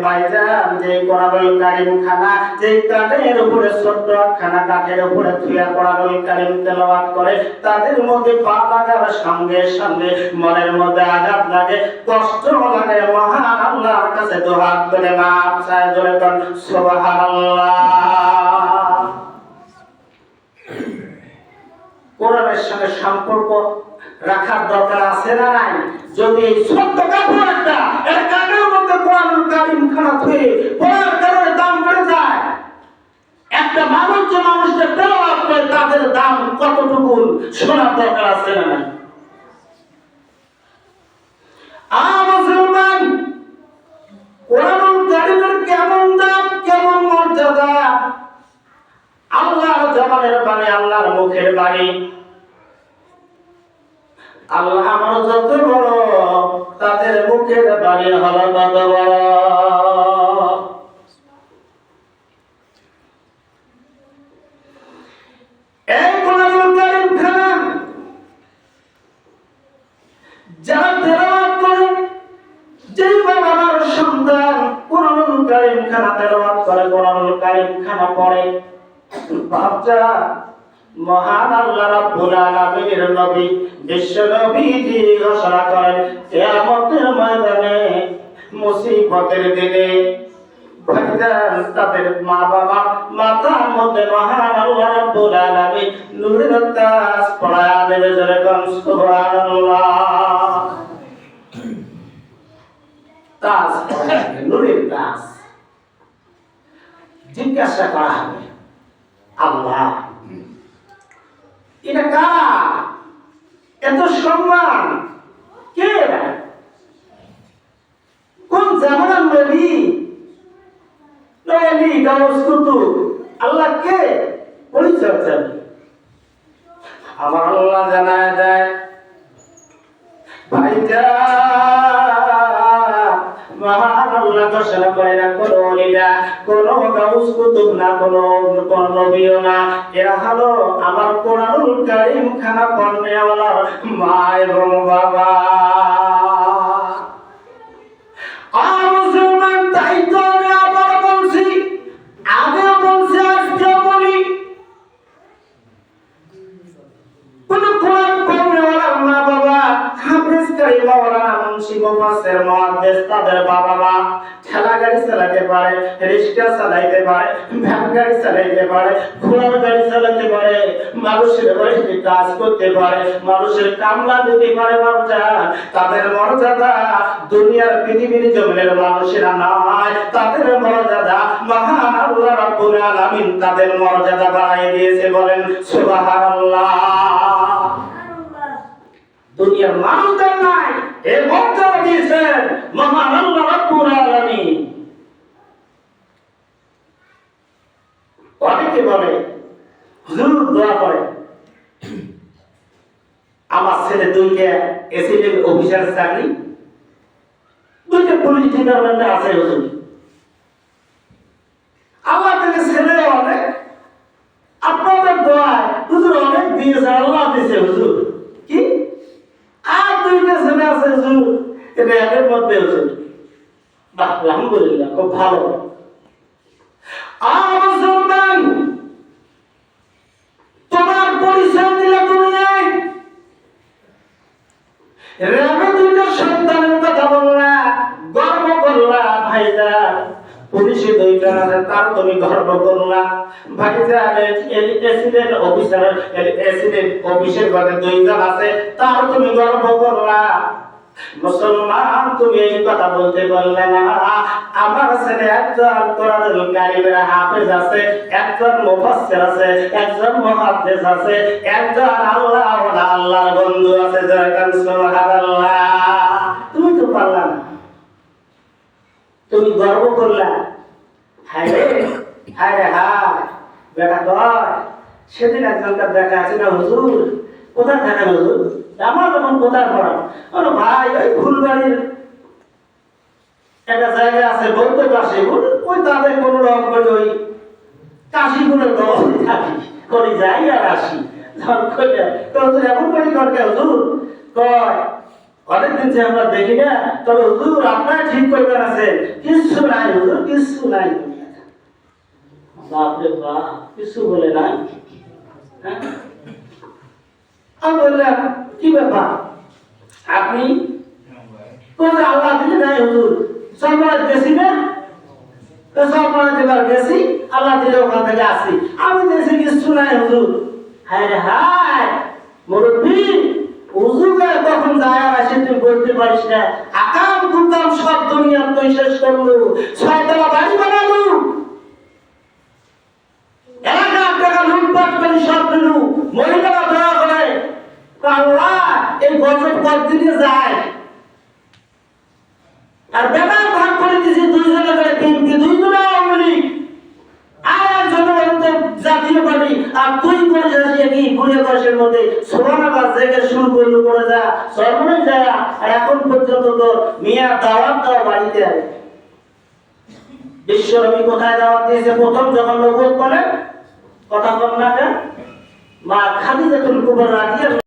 ভাইজান যে কোরআনুল কারীম খানা যে কাঠের উপরে ছোট্ট খানা কাঠের উপরে থুয়া কোরআনুল কারীম তেলাওয়াত করে তাদের মধ্যে পা লাগার সঙ্গে সঙ্গে মনের মধ্যে আঘাত লাগে, কষ্ট লাগে। মহান আল্লাহর কাছে দুহাত তুলে মাপ চায়, জোরে কোন সুবহানাল্লাহ। কোরআনের সঙ্গে সম্পর্ক রাখার দরকার আছে না নাই? যদি এই ছোট্ট কাপড় একটা এর কানের মধ্যে কোরআনুল কারীম খানা থুয়ে পড়ার কারণে দাম বেড়ে যায়, একটা মানুষ যে মানুষকে তেলাওয়াত করে তাদের দাম কতটুকু শোনার দরকার আছে না নাই? মুসলমান, কোরআনুল কারীমের কেমন দাম, কেমন মর্যাদা! আল্লাহর জবানের বাণী, আল্লাহর মুখের বাণী। আল্লাহ আমার যত বড়, তাদের মুখের বাণী হলো তত বড়। এই কোরআনুল কারীম খানা যারা তেলাওয়াত করে, যেই বাবার সন্তান কোরআনুল কারীম খানা তেলাওয়াত করে, কোরআনুল কারীম খানা পড়ে, বাচ্চা মহান আল্লাহ রাব্বুল আলামিনের নবী বিশ্ব নবীজি ঘোষণা করেন, কিয়ামতের ময়দানে মুসিবতের দিনে ভাইজান তাদের মা বাবা মাথার মধ্যে মহান আল্লাহ রাব্বুল আলামিন নূরের তাজ পড়ায়া দেবে, জোরে কোন সুবহানাল্লাহ। তাজ, নূরের তাজ। জিজ্ঞাসা করা হবে, আল্লাহ এটা কারা? এত সম্মান কে? কোন জামানার নবী? নবী গাউস কুতুব, আল্লাহ কে? পরিচয় জানি। আমার আল্লাহ জানায় দেয়, ভাইজান মহান আল্লাহ ঘোষণা করে না, কোন ওলি না, কোন গাউস কুতুব না, কোন নবীও না, এরা হলো আমার কোরআনুল কারীম খানা পড়নেওয়ালার মা এবং বাবা। মুসলমান, তাই তো আমি আবার বলছি, আগেও বলছি, আজকেও বলি, কোন কোরআন পড়নেওয়ালার মা বাবা, হাফেজ কারি মাওলানা মুন্সি মুফাসসির মুহাদ্দিস, তাদের বাবা মা ঠেলা গাড়ি চালাতে পারে, রিক্সা চালাতে পারে, ভ্যান গাড়ি চালাতে পারে, ঘোড়ার গাড়ি চালাতে পারে, মানুষের বাড়িতে কাজ করতে পারে, মানুষের কামলা দিতে পারে, বাচ্চা তাদের মর্যাদা দুনিয়ার পৃথিবীর জমিনের মানুষেরা নয়, তাদের মর্যাদা মহান আল্লাহ রাব্বুল আলামিন তাদের মর্যাদা বাড়ায় দিয়েছে, বলেন সুবহানাল্লাহ। দুনিয়ার মানুষদের নাই এই মর্যাদা দিয়েছেন মহান আল্লাহ রাব্বুল আলামিন। অনেকে বলে, হুজুর দোয়া করে, আমার ছেলে দুইটা এসিডেন্ট অফিসার চাকরি, দুইটা পুলিশ ডিপার্টমেন্টে আছে, হুজুর আল্লাহ থেকে ছেলে অনেক, আপনাদের দোয়ায় হুজুর অনেক দিয়েছে, আল্লাহ দিয়েছে হুজুর, কি আর দুইটা ছেলে আছে হুজুর, এটা এদের মধ্যে হুজুর। বাহ, আলহামদুলিল্লাহ, খুব ভালো। মুসলমান, তোমার পরিচয় দিলে দুনিয়ায় রেবে দুইটা সন্তানের কথা বললা, গর্ব করলা, ভাইজান পুলিশে দুইটা আছে তার তুমি গর্ব করলা, ভাইজান এসিডেন্ট অফিসার এসিডেন্ট অফিসের ঘরে দুইজন আছে তার তুমি গর্ব করলা। মুসলমান, তুমি এই কথা বলতে বললে না, আমার ছেলে একজন কোরআনুল কারীমের হাফেজ আছে, একজন মুফাসসির আছে, একজন মুহাদ্দিস আছে, একজন আল্লাহর বন্ধু আছে, যারা সুবহানাল্লাহ। তুমি তো পারলা না, তুমি গর্ব করলা। হায় রে হায় রে হায়, বেটা কয় সেদিন একজনকার দেখা আছে না হুজুর, কোথায় থাকেন হুজুর? আমার যখন কোথায় পড়া, ভাই ওই ফুলবাড়ির একটা জায়গা আছে বলতে পারছি, ওই তাদের কোন রকম করে ওই কাশিপুরের দল থাকি করে যাই আর আসি। এমন করে করতে হুজুর কয় অনেকদিন যে আমরা দেখি না, তবে হুজুর আপনারা ঠিক করবেন আছেন, কিছু নাই হুজুর, কিছু নাই। বাপরে বাপ, কিছু বলে নাই। হ্যাঁ, আমি বললাম কি ব্যাপার, আপনি আল্লাহ দিলে নাই হুজুর, সরবরাহ গেছি না, সরবরাহ যেবার গেছি, আল্লাহ দিলে ওখান থেকে আসি, আমি দেশে কিছু নাই হুজুর। হায় রে হায় মুরব্বী, হুজুরে কখন যায় আর আসে তুই বলতে পারিস না, আকাম কুকাম সব দুনিয়া তুই শেষ করলো, ছয়তলা বাড়ি বানালো, 1,00,000 টাকা লুটপাট করে সব দিলু, মহিলারা দয়া করে আল্লাহ এই গজব কতদিনে যায়। আর বেকার ভাগ করে দিয়েছে দুইজনে করে, তিনটি দুইজনে আওয়ামী লীগ আর একজনে জাতীয় পার্টি, আর তুই করে যাচ্ছি কি পুরে বয়সের মধ্যে সোনাবাদ থেকে শুরু করলো করে যা সর্বনাশ যায়। আর এখন পর্যন্ত তো মিয়া দাওয়াত দেওয়া বাড়িতে আছে। বিশ্বনবী কোথায় দাওয়াত দিয়েছে প্রথম যখন নবুয়ত বলেন, কথা বল না কেন, মা খাদিজাতুল কুবরা রাদিয়াল্লাহু